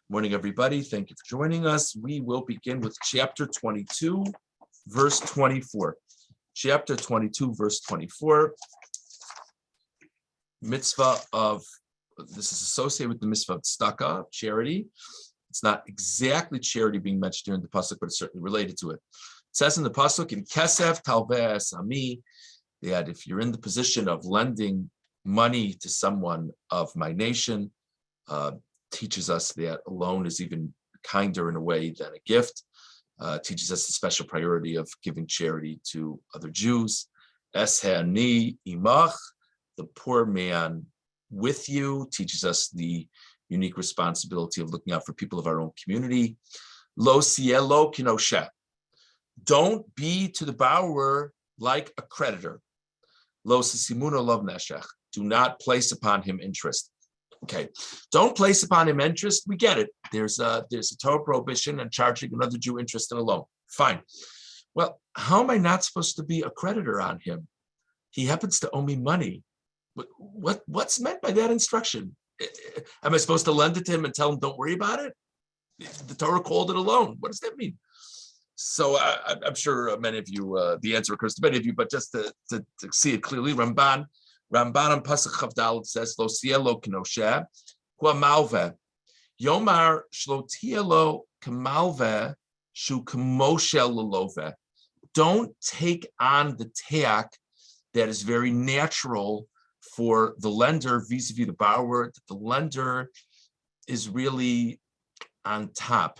Morning, everybody. Thank you for joining us. We will begin with chapter 22, verse 24. Chapter 22, verse 24. Mitzvah of, this is associated with the mitzvah of tzedakah, charity. It's not exactly charity being mentioned here in the pasuk, but it's certainly related to it. It says in the pasuk, in kesef talveh sami, that if you're in the position of lending money to someone of my nation, teaches us that a loan is even kinder in a way than a gift. Teaches us the special priority of giving charity to other Jews. Esheni imach, the poor man with you, teaches us the unique responsibility of looking out for people of our own community. Lo sielo kinoshe, don't be to the borrower like a creditor. Lo sisimuno lov neshech, do not place upon him interest. Okay, don't place upon him interest. We get it. There's a Torah prohibition on charging another Jew interest in a loan. Fine. Well, how am I not supposed to be a creditor on him? He happens to owe me money. What's meant by that instruction? Am I supposed to lend it to him and tell him don't worry about it? The Torah called it a loan. What does that mean? So I'm sure many of you, the answer occurs to many of you, but just to see it clearly, Ramban on Pasuk Chav Daled says, "Lo sielo k'noshe hu malveh yomar shlo tielo k'malveh shu k'moshe leloveh." Don't take on the tack that is very natural for the lender vis-a-vis the borrower. That the lender is really on top.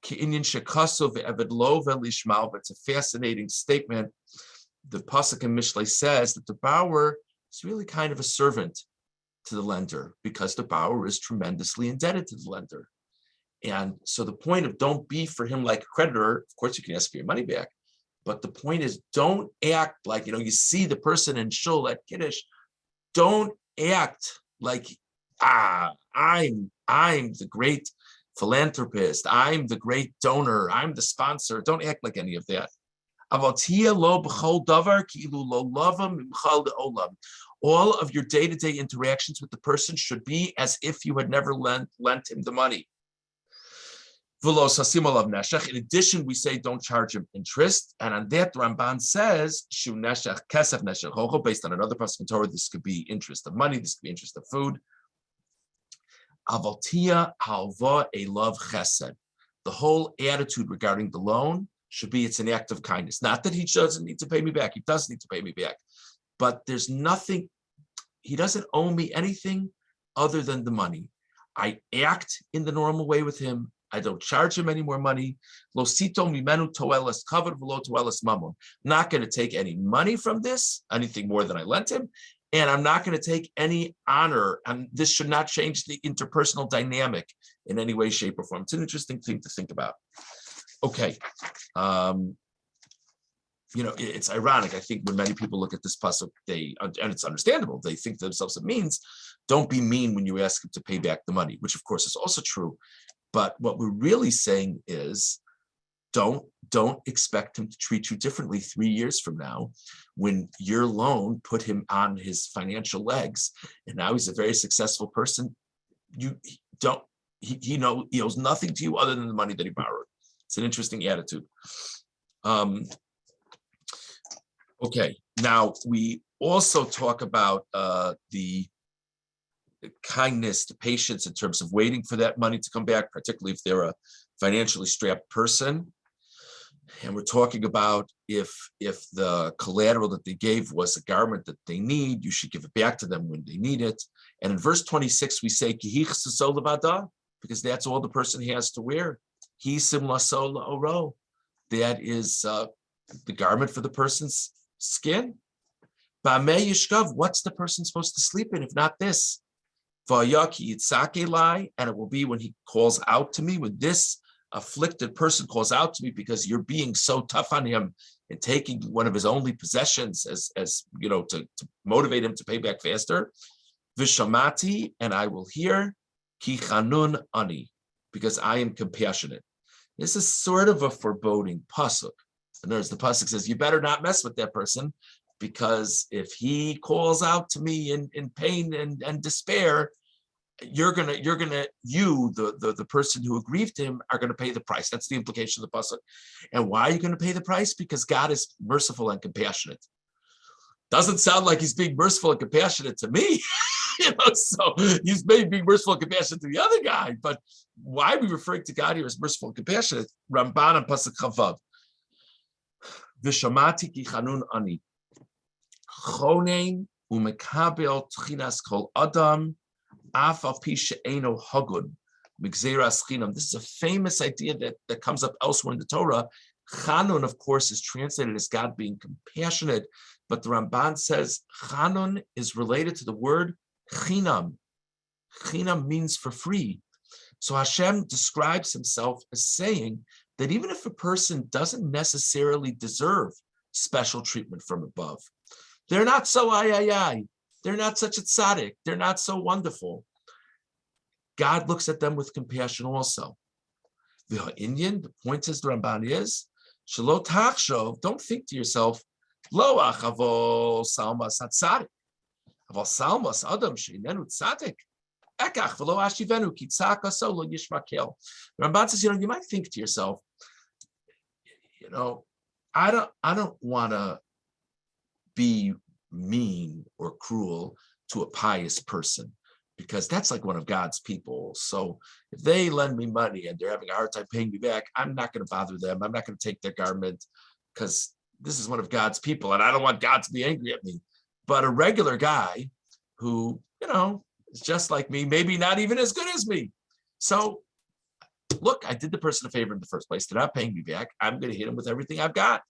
It's a fascinating statement. The pasuk in Mishlei says that the borrower is really kind of a servant to the lender because the borrower is tremendously indebted to the lender. And so the point of don't be for him like a creditor, of course you can ask for your money back, but the point is don't act like, you see the person in shul at Kiddush, don't act like, I'm the great philanthropist, I'm the great donor, I'm the sponsor. Don't act like any of that. All of your day-to-day interactions with the person should be as if you had never lent him the money. In addition, we say don't charge him interest. And on that, Ramban says, based on another pasuk in Torah, this could be interest of money, this could be interest of food. The whole attitude regarding the loan should be it's an act of kindness. Not that he doesn't need to pay me back. He does need to pay me back. But there's nothing, he doesn't owe me anything other than the money. I act in the normal way with him. I don't charge him any more money. Not going to take any money from this, anything more than I lent him. And I'm not going to take any honor. And this should not change the interpersonal dynamic in any way, shape, or form. It's an interesting thing to think about. Okay. It's ironic. I think when many people look at this pasuk, and it's understandable, they think to themselves it means don't be mean when you ask him to pay back the money, which of course is also true. But what we're really saying is don't expect him to treat you differently 3 years from now when your loan put him on his financial legs and now he's a very successful person. He owes nothing to you other than the money that he borrowed. It's an interesting attitude. Okay, now we also talk about the kindness, the patience in terms of waiting for that money to come back, particularly if they're a financially strapped person. And we're talking about if the collateral that they gave was a garment that they need, you should give it back to them when they need it. And in verse 26, we say, because that's all the person has to wear. That is the garment for the person's skin. What's the person supposed to sleep in if not this? And it will be when he calls out to me, when this afflicted person calls out to me because you're being so tough on him and taking one of his only possessions as to motivate him to pay back faster. Vishamati, and I will hear, ki chanun ani, because I am compassionate. This is sort of a foreboding pasuk. In other words, the pasuk says, you better not mess with that person, because if he calls out to me in pain and despair, the person who aggrieved him are gonna pay the price. That's the implication of the pasuk. And why are you gonna pay the price? Because God is merciful and compassionate. Doesn't sound like he's being merciful and compassionate to me. So he's maybe being merciful and compassionate to the other guy, but why are we referring to God here as merciful and compassionate? Ramban and Pasuk Chavav. V'shamati ki chanun ani. Chonein umekabel tchinas kol adam af al pi she'eno hagun migzeras chinam. This is a famous idea that comes up elsewhere in the Torah. Chanun, of course, is translated as God being compassionate, but the Ramban says Chanun is related to the word chinam. Chinam means for free. So Hashem describes himself as saying that even if a person doesn't necessarily deserve special treatment from above, they're not so they're not such a tzaddik, they're not so wonderful, God looks at them with compassion also. The Indian, the point is, the Ramban is, Shelo tachshov, don't think to yourself, lo achavo salmas hatzadik, aval salmas adam sheinenu tzaddik, ekach v'lo ashivenu ki tzaka so lo yishmakel. Ramban says, you might think to yourself, I don't want to be mean or cruel to a pious person, because that's like one of God's people. So if they lend me money and they're having a hard time paying me back, I'm not going to bother them. I'm not going to take their garment, because this is one of God's people and I don't want God to be angry at me. But a regular guy who, is just like me, maybe not even as good as me. So look, I did the person a favor in the first place. They're not paying me back. I'm going to hit them with everything I've got.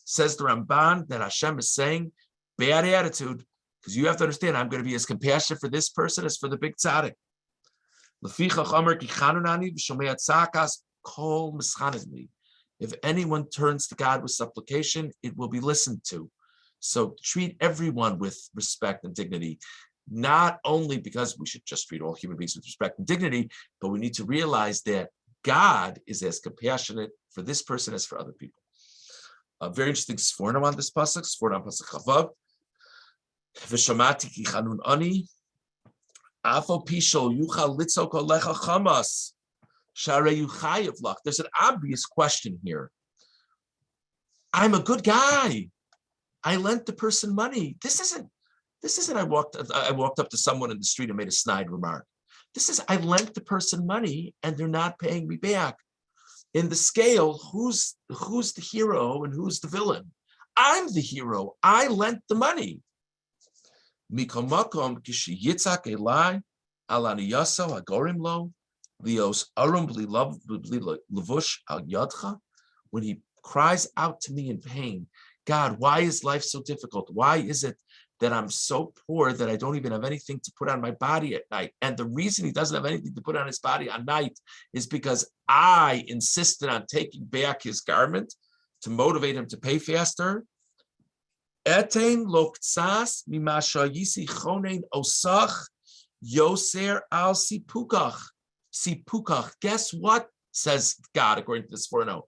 Says the Ramban that Hashem is saying, bad attitude, because you have to understand, I'm going to be as compassionate for this person as for the big tzaddik. If anyone turns to God with supplication, it will be listened to. So treat everyone with respect and dignity, not only because we should just treat all human beings with respect and dignity, but we need to realize that God is as compassionate for this person as for other people. A very interesting sforno on this pasuk, sforno on pasuk Chavav. V'shamati ki chanun ani, afo pishol yuchal litzok olecha chamas, sharei yuchayev lach. There's an obvious question here. I'm a good guy. I lent the person money. This isn't. I walked up to someone in the street and made a snide remark. This is, I lent the person money and they're not paying me back. In the scale, who's the hero and who's the villain? I'm the hero. I lent the money. Mikomakom kishi yitzak elai alaniyaso agorim lo lios arum levush al yadcha. When he cries out to me in pain, God, why is life so difficult? Why is it that I'm so poor that I don't even have anything to put on my body at night? And the reason he doesn't have anything to put on his body at night is because I insisted on taking back his garment to motivate him to pay faster. Etein loktsas mimasha yisi chonein osach yoser al sipukach. Sipukach. Guess what? Says God, according to this 4:0.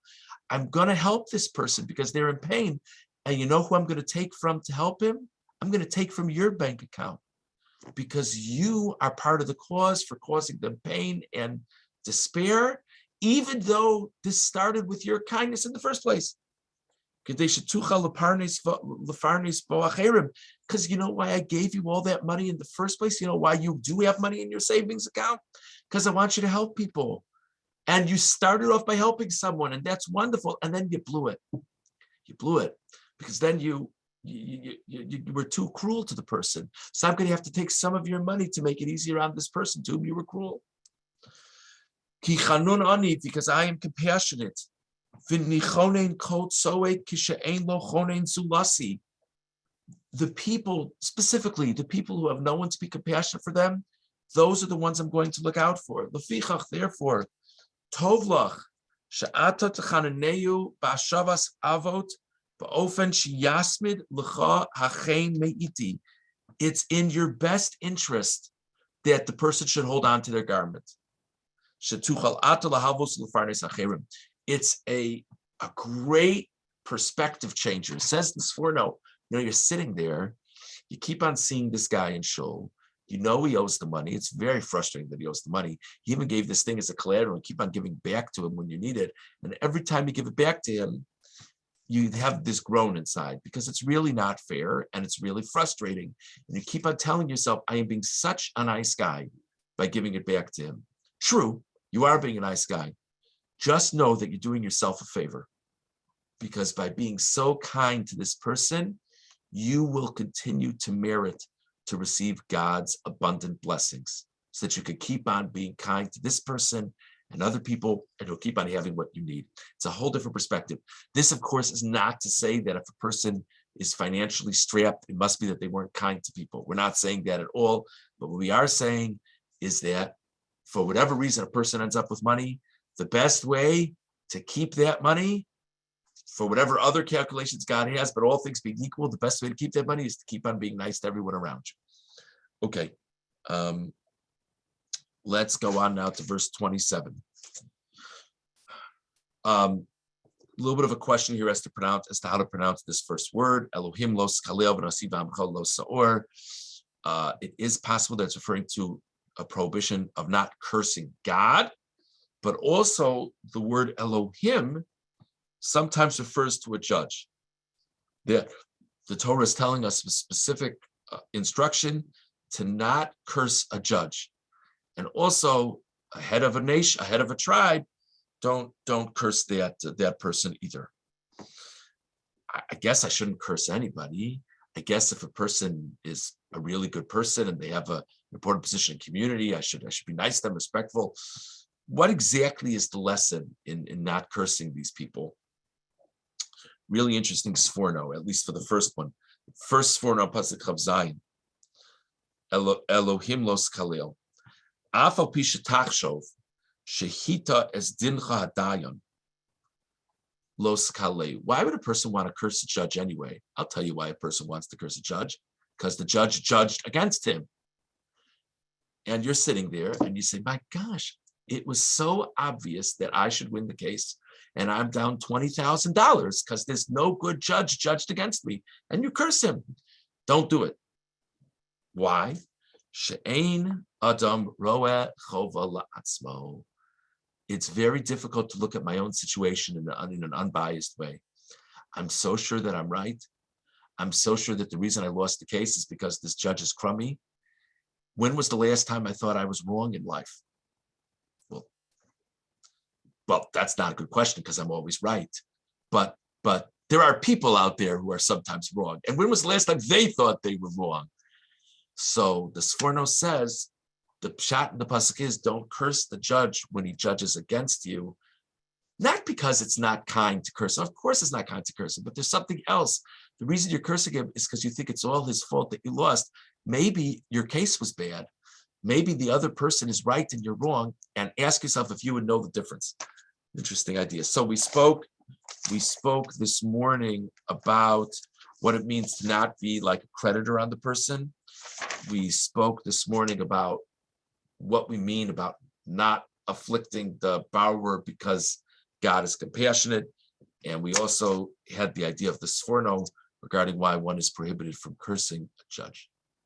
I'm going to help this person because they're in pain. And you know who I'm going to take from to help him? I'm going to take from your bank account, because you are part of the cause for causing them pain and despair, even though this started with your kindness in the first place. Because you know why I gave you all that money in the first place? You know why you do have money in your savings account? Because I want you to help people. And you started off by helping someone, and that's wonderful. And then you blew it. You blew it because then you were too cruel to the person. So I'm going to have to take some of your money to make it easier on this person to whom you were cruel. Ki chanun ani, because I am compassionate. The people, specifically the people who have no one to be compassionate for them, those are the ones I'm going to look out for. Lefichach, therefore, tovlach she'ata techananeu ba'ashavas avot ba'ofen sheyasmid lecha hachein meiti. It's in your best interest that the person should hold on to their garment. Shetuchal ata lahavos lefarnes hacherim. It's a great perspective changer. It says this for no, you're sitting there, you keep on seeing this guy in shul, You know he owes the money. It's very frustrating that he owes the money. He even gave this thing as a collateral and keep on giving back to him when you need it. And every time you give it back to him, you have this groan inside because it's really not fair and it's really frustrating. And you keep on telling yourself, I am being such a nice guy by giving it back to him. True, you are being a nice guy. Just know that you're doing yourself a favor, because by being so kind to this person, you will continue to merit to receive God's abundant blessings so that you can keep on being kind to this person and other people, and you'll keep on having what you need. It's a whole different perspective. This, of course, is not to say that if a person is financially strapped, it must be that they weren't kind to people. We're not saying that at all. But what we are saying is that for whatever reason a person ends up with money, the best way to keep that money, for whatever other calculations God has, but all things being equal, the best way to keep that money is to keep on being nice to everyone around you. Okay. Let's go on now to verse 27. A little bit of a question here as to how to pronounce this first word. Elohim lo skalel v'nasiv amcha lo saor. It is possible that it's referring to a prohibition of not cursing God, but also the word Elohim sometimes refers to a judge. The Torah is telling us a specific instruction to not curse a judge. And also, a head of a nation, a head of a tribe, don't curse that person either. I guess I shouldn't curse anybody. I guess if a person is a really good person and they have an important position in community, I should be nice to them, respectful. What exactly is the lesson in not cursing these people? Really interesting sforno, at least for the first one. First sforno, pasuk Chav Zayin. Elohim lo skalel. Afal pisha tachshov shehita es dincha hadayon lo skalel. Why would a person want to curse a judge anyway? I'll tell you why a person wants to curse a judge. Because the judge judged against him. And you're sitting there and you say, my gosh, it was so obvious that I should win the case. And I'm down $20,000 because there's no good judge judged against me. And you curse him. Don't do it. Why? She'ein adam roeh chova la'atzmo. It's very difficult to look at my own situation in an unbiased way. I'm so sure that I'm right. I'm so sure that the reason I lost the case is because this judge is crummy. When was the last time I thought I was wrong in life? Well, that's not a good question because I'm always right. But there are people out there who are sometimes wrong. And when was the last time they thought they were wrong? So the Sforno says, the pshat in the pasuk is, don't curse the judge when he judges against you. Not because it's not kind to curse. Of course it's not kind to curse him, but there's something else. The reason you're cursing him is because you think it's all his fault that you lost. Maybe your case was bad. Maybe the other person is right and you're wrong, and ask yourself if you would know the difference. Interesting idea. So we spoke this morning about what it means to not be like a creditor on the person. We spoke this morning about what we mean about not afflicting the borrower because God is compassionate. And we also had the idea of the sforno regarding why one is prohibited from cursing a judge.